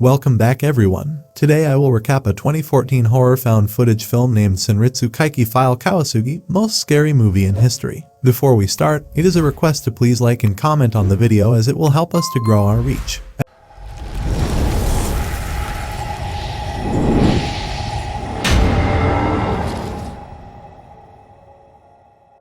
Welcome back everyone. Today I will recap a 2014 horror found footage film named Senritsu Kaiki File Kowasugi, most scary movie in history. Before we start, it is a request to please like and comment on the video as it will help us to grow our reach.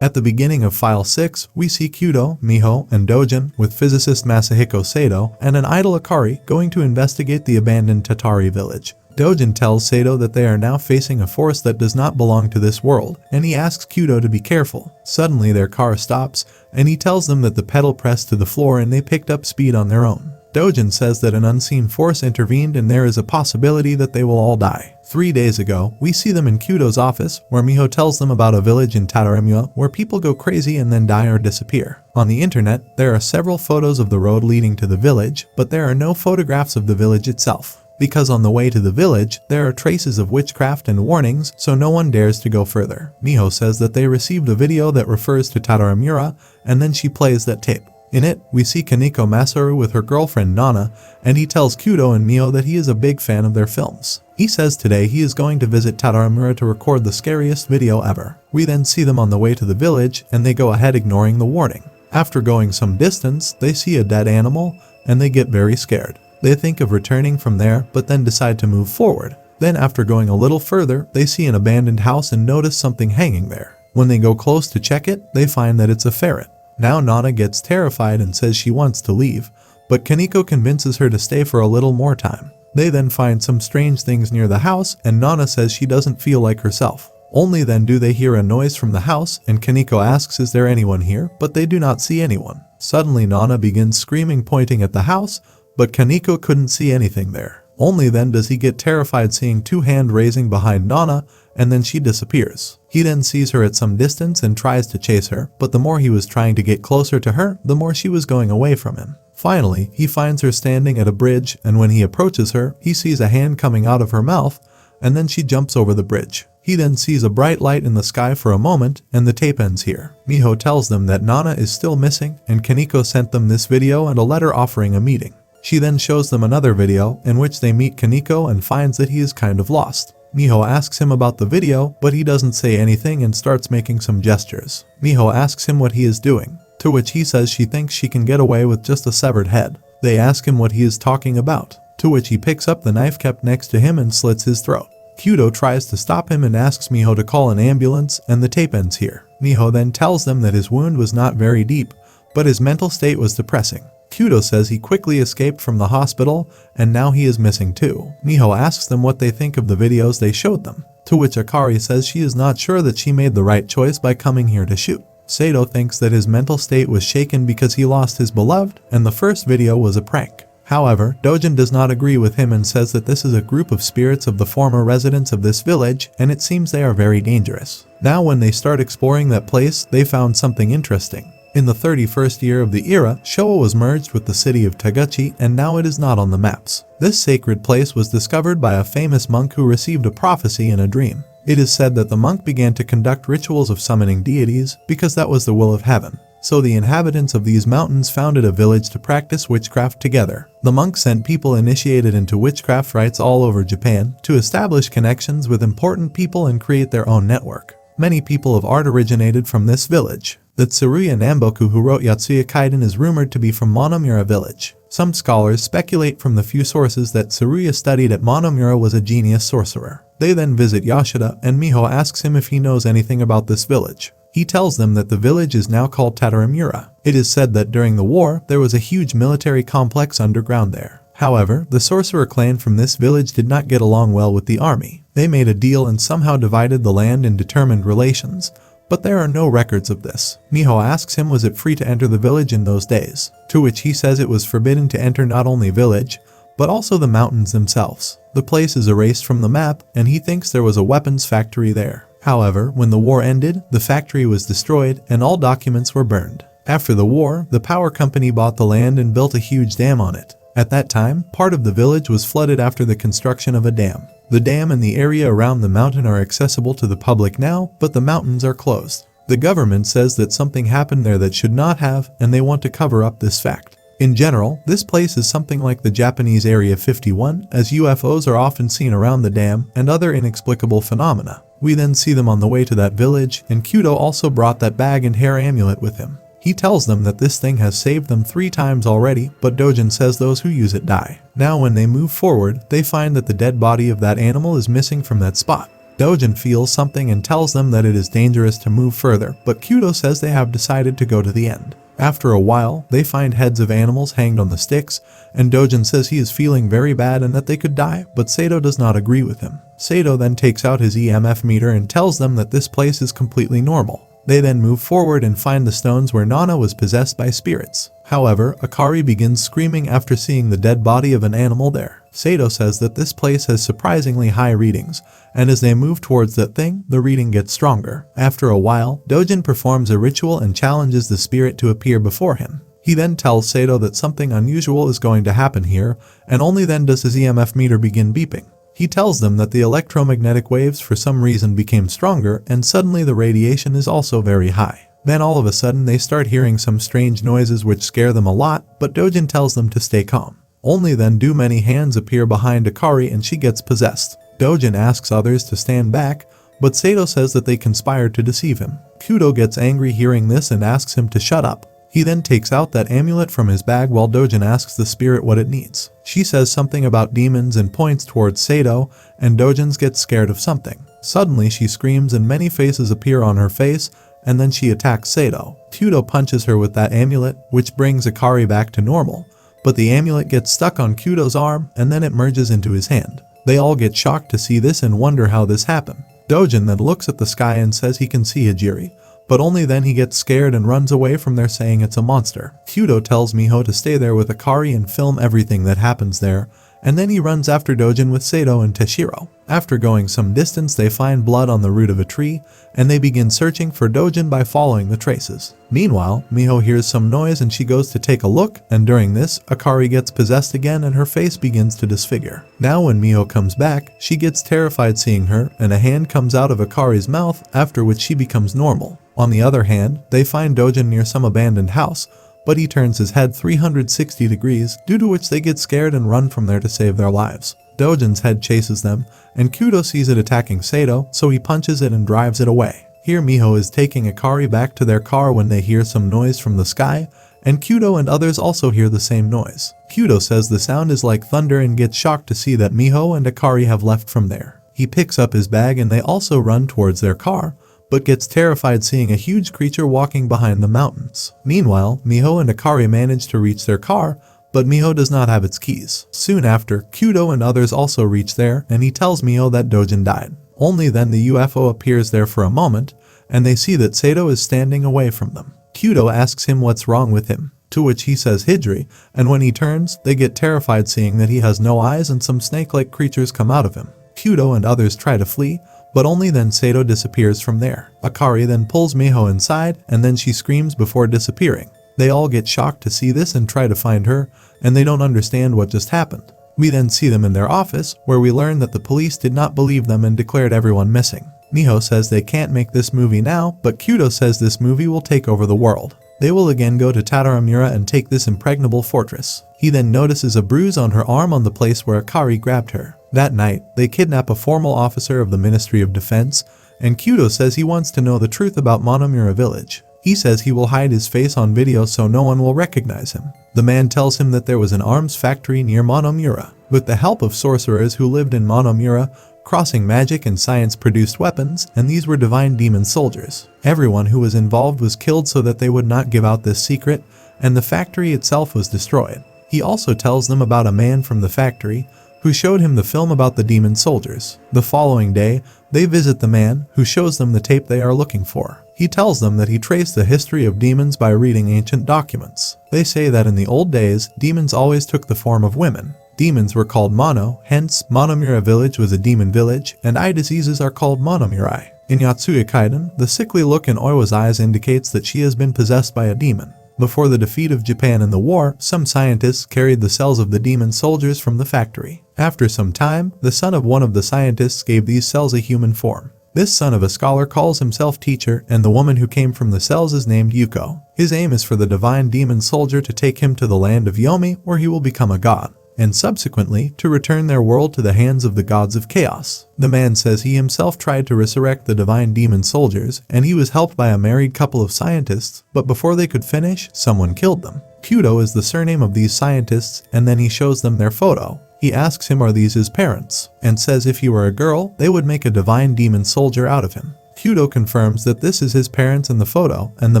At the beginning of File 6, we see Kudo, Miho, and Dojin, with physicist Masahiko Sato and an idol Akari, going to investigate the abandoned Tatari village. Dojin tells Sato that they are now facing a force that does not belong to this world, and he asks Kudo to be careful. Suddenly their car stops, and he tells them that the pedal pressed to the floor and they picked up speed on their own. Dojin says that an unseen force intervened and there is a possibility that they will all die. 3 days ago, we see them in Kudo's office, where Miho tells them about a village in Tataramura where people go crazy and then die or disappear. On the internet, there are several photos of the road leading to the village, but there are no photographs of the village itself. Because on the way to the village, there are traces of witchcraft and warnings, so no one dares to go further. Miho says that they received a video that refers to Tataramura, and then she plays that tape. In it, we see Kaneko Masaru with her girlfriend Nana, and he tells Kudo and Miho that he is a big fan of their films. He says today he is going to visit Tataramura to record the scariest video ever. We then see them on the way to the village, and they go ahead ignoring the warning. After going some distance, they see a dead animal, and they get very scared. They think of returning from there, but then decide to move forward. Then after going a little further, they see an abandoned house and notice something hanging there. When they go close to check it, they find that it's a ferret. Now Nana gets terrified and says she wants to leave, but Kaneko convinces her to stay for a little more time. They then find some strange things near the house, and Nana says she doesn't feel like herself. Only then do they hear a noise from the house, and Kaneko asks is there anyone here, but they do not see anyone. Suddenly Nana begins screaming, pointing at the house, but Kaneko couldn't see anything there. Only then does he get terrified seeing two hands raising behind Nana, and then she disappears. He then sees her at some distance and tries to chase her, but the more he was trying to get closer to her, the more she was going away from him. Finally, he finds her standing at a bridge, and when he approaches her, he sees a hand coming out of her mouth, and then she jumps over the bridge. He then sees a bright light in the sky for a moment, and the tape ends here. Miho tells them that Nana is still missing, and Kaneko sent them this video and a letter offering a meeting. She then shows them another video in which they meet Kaneko and finds that he is kind of lost. Miho asks him about the video, but he doesn't say anything and starts making some gestures. Miho asks him what he is doing, to which he says she thinks she can get away with just a severed head. They ask him what he is talking about, to which he picks up the knife kept next to him and slits his throat. Kudo tries to stop him and asks Miho to call an ambulance, and the tape ends here. Miho then tells them that his wound was not very deep, but his mental state was depressing. Kudo says he quickly escaped from the hospital, and now he is missing too. Miho asks them what they think of the videos they showed them, to which Akari says she is not sure that she made the right choice by coming here to shoot. Sato thinks that his mental state was shaken because he lost his beloved, and the first video was a prank. However, Dojin does not agree with him and says that this is a group of spirits of the former residents of this village, and it seems they are very dangerous. Now when they start exploring that place, they found something interesting. In the 31st year of the era, Showa was merged with the city of Taguchi, and now it is not on the maps. This sacred place was discovered by a famous monk who received a prophecy in a dream. It is said that the monk began to conduct rituals of summoning deities because that was the will of heaven. So the inhabitants of these mountains founded a village to practice witchcraft together. The monk sent people initiated into witchcraft rites all over Japan to establish connections with important people and create their own network. Many people of art originated from this village. The Tsuruya Namboku who wrote Yotsuya Kaiden is rumored to be from Monomura village. Some scholars speculate from the few sources that Tsuruya studied at Monomura was a genius sorcerer. They then visit Yashida, and Miho asks him if he knows anything about this village. He tells them that the village is now called Tataramura. It is said that during the war, there was a huge military complex underground there. However, the sorcerer clan from this village did not get along well with the army. They made a deal and somehow divided the land in determined relations, but there are no records of this. Miho asks him was it free to enter the village in those days, to which he says it was forbidden to enter not only village, but also the mountains themselves. The place is erased from the map, and he thinks there was a weapons factory there. However, when the war ended, the factory was destroyed and all documents were burned. After the war, the power company bought the land and built a huge dam on it. At that time, part of the village was flooded after the construction of a dam. The dam and the area around the mountain are accessible to the public now, but the mountains are closed. The government says that something happened there that should not have, and they want to cover up this fact. In general, this place is something like the Japanese Area 51, as UFOs are often seen around the dam and other inexplicable phenomena. We then see them on the way to that village, and Kudo also brought that bag and hair amulet with him. He tells them that this thing has saved them 3 times already, but Dojin says those who use it die. Now when they move forward, they find that the dead body of that animal is missing from that spot. Dojin feels something and tells them that it is dangerous to move further, but Kudo says they have decided to go to the end. After a while, they find heads of animals hanged on the sticks, and Dojin says he is feeling very bad and that they could die, but Sato does not agree with him. Sato then takes out his EMF meter and tells them that this place is completely normal. They then move forward and find the stones where Nana was possessed by spirits. However, Akari begins screaming after seeing the dead body of an animal there. Sato says that this place has surprisingly high readings, and as they move towards that thing, the reading gets stronger. After a while, Dojin performs a ritual and challenges the spirit to appear before him. He then tells Sato that something unusual is going to happen here, and only then does his EMF meter begin beeping. He tells them that the electromagnetic waves for some reason became stronger, and suddenly the radiation is also very high. Then all of a sudden they start hearing some strange noises which scare them a lot, but Dojin tells them to stay calm. Only then do many hands appear behind Akari and she gets possessed. Dojin asks others to stand back, but Sato says that they conspired to deceive him. Kudo gets angry hearing this and asks him to shut up. He then takes out that amulet from his bag while Dojin asks the spirit what it needs. She says something about demons and points towards Sato, and Dojin gets scared of something. Suddenly she screams and many faces appear on her face, and then she attacks Sato. Kudo punches her with that amulet, which brings Akari back to normal, but the amulet gets stuck on Kudo's arm and then it merges into his hand. They all get shocked to see this and wonder how this happened. Dojin then looks at the sky and says he can see Hijiri, but only then he gets scared and runs away from there saying it's a monster. Kudo tells Miho to stay there with Akari and film everything that happens there, and then he runs after Dojin with Sato and Tashiro. After going some distance they find blood on the root of a tree, and they begin searching for Dojin by following the traces. Meanwhile, Miho hears some noise and she goes to take a look, and during this, Akari gets possessed again and her face begins to disfigure. Now when Miho comes back, she gets terrified seeing her, and a hand comes out of Akari's mouth, after which she becomes normal. On the other hand, they find Dojin near some abandoned house, but he turns his head 360 degrees, due to which they get scared and run from there to save their lives. Dojin's head chases them, and Kudo sees it attacking Sato, so he punches it and drives it away. Here Miho is taking Akari back to their car when they hear some noise from the sky, and Kudo and others also hear the same noise. Kudo says the sound is like thunder and gets shocked to see that Miho and Akari have left from there. He picks up his bag and they also run towards their car, but gets terrified seeing a huge creature walking behind the mountains. Meanwhile, Miho and Akari manage to reach their car, but Miho does not have its keys. Soon after, Kudo and others also reach there, and he tells Miho that Dojin died. Only then the UFO appears there for a moment, and they see that Sato is standing away from them. Kudo asks him what's wrong with him, to which he says Hijiri, and when he turns, they get terrified seeing that he has no eyes and some snake-like creatures come out of him. Kudo and others try to flee, but only then Sato disappears from there. Akari then pulls Miho inside, and then she screams before disappearing. They all get shocked to see this and try to find her, and they don't understand what just happened. We then see them in their office, where we learn that the police did not believe them and declared everyone missing. Miho says they can't make this movie now, but Kudo says this movie will take over the world. They will again go to Tataramura and take this impregnable fortress. He then notices a bruise on her arm on the place where Akari grabbed her. That night, they kidnap a formal officer of the Ministry of Defense, and Kudo says he wants to know the truth about Monomura village. He says he will hide his face on video so no one will recognize him. The man tells him that there was an arms factory near Monomura. With the help of sorcerers who lived in Monomura, crossing magic and science-produced weapons, and these were divine demon soldiers. Everyone who was involved was killed so that they would not give out this secret, and the factory itself was destroyed. He also tells them about a man from the factory who showed him the film about the demon soldiers. The following day, they visit the man, who shows them the tape they are looking for. He tells them that he traced the history of demons by reading ancient documents. They say that in the old days, demons always took the form of women. Demons were called mono, hence Monomura village was a demon village, and eye diseases are called monomurai. In Yotsuya Kaiden, the sickly look in Oiwa's eyes indicates that she has been possessed by a demon. Before the defeat of Japan in the war, some scientists carried the cells of the demon soldiers from the factory. After some time, the son of one of the scientists gave these cells a human form. This son of a scholar calls himself teacher, and the woman who came from the cells is named Yuko. His aim is for the divine demon soldier to take him to the land of Yomi, where he will become a god, and subsequently to return their world to the hands of the gods of chaos. The man says he himself tried to resurrect the divine demon soldiers, and he was helped by a married couple of scientists, but before they could finish, someone killed them. Kudo is the surname of these scientists, and then he shows them their photo. He asks him are these his parents, and says if he were a girl, they would make a divine demon soldier out of him. Kudo confirms that this is his parents in the photo, and the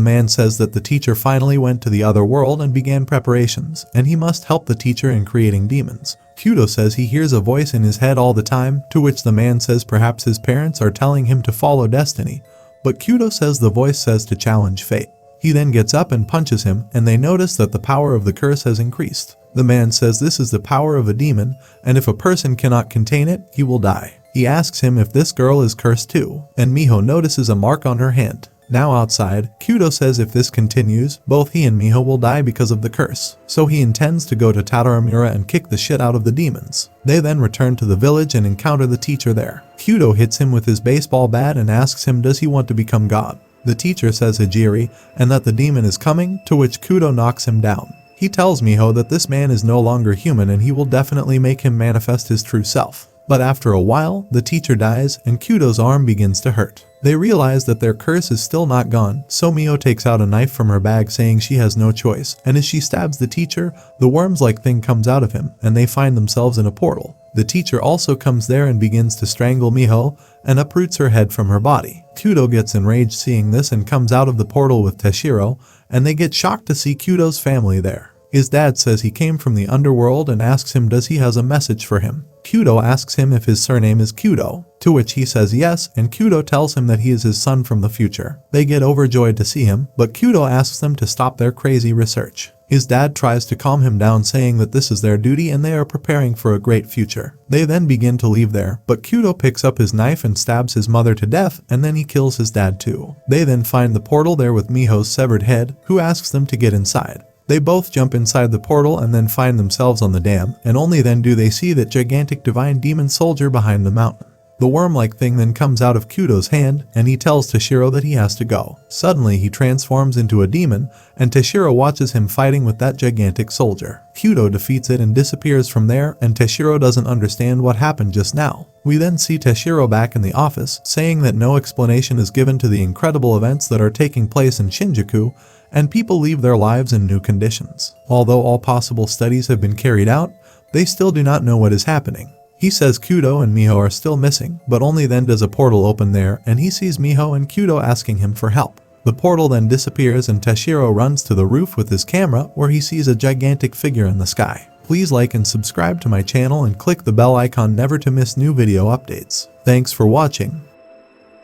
man says that the teacher finally went to the other world and began preparations, and he must help the teacher in creating demons. Kudo says he hears a voice in his head all the time, to which the man says perhaps his parents are telling him to follow destiny, but Kudo says the voice says to challenge fate. He then gets up and punches him, and they notice that the power of the curse has increased. The man says this is the power of a demon, and if a person cannot contain it, he will die. He asks him if this girl is cursed too, and Miho notices a mark on her hand. Now outside, Kudo says if this continues, both he and Miho will die because of the curse. So he intends to go to Tadaramura and kick the shit out of the demons. They then return to the village and encounter the teacher there. Kudo hits him with his baseball bat and asks him does he want to become god. The teacher says Hijiri, and that the demon is coming, to which Kudo knocks him down. He tells Miho that this man is no longer human and he will definitely make him manifest his true self. But after a while, the teacher dies and Kudo's arm begins to hurt. They realize that their curse is still not gone, so Miho takes out a knife from her bag saying she has no choice, and as she stabs the teacher, the worms-like thing comes out of him, and they find themselves in a portal. The teacher also comes there and begins to strangle Miho, and uproots her head from her body. Kudo gets enraged seeing this and comes out of the portal with Tashiro, and they get shocked to see Kudo's family there. His dad says he came from the underworld and asks him does he has a message for him. Kudo asks him if his surname is Kudo, to which he says yes, and Kudo tells him that he is his son from the future. They get overjoyed to see him, but Kudo asks them to stop their crazy research. His dad tries to calm him down saying that this is their duty and they are preparing for a great future. They then begin to leave there, but Kudo picks up his knife and stabs his mother to death, and then he kills his dad too. They then find the portal there with Miho's severed head, who asks them to get inside. They both jump inside the portal and then find themselves on the dam, and only then do they see that gigantic divine demon soldier behind the mountain. The worm-like thing then comes out of Kudo's hand, and he tells Tashiro that he has to go. Suddenly he transforms into a demon, and Tashiro watches him fighting with that gigantic soldier. Kudo defeats it and disappears from there, and Tashiro doesn't understand what happened just now. We then see Tashiro back in the office, saying that no explanation is given to the incredible events that are taking place in Shinjuku, and people leave their lives in new conditions. Although all possible studies have been carried out, they still do not know what is happening. He says Kudo and Miho are still missing, but only then does a portal open there and he sees Miho and Kudo asking him for help. The portal then disappears and Tashiro runs to the roof with his camera where he sees a gigantic figure in the sky. Please like and subscribe to my channel and click the bell icon never to miss new video updates. Thanks for watching.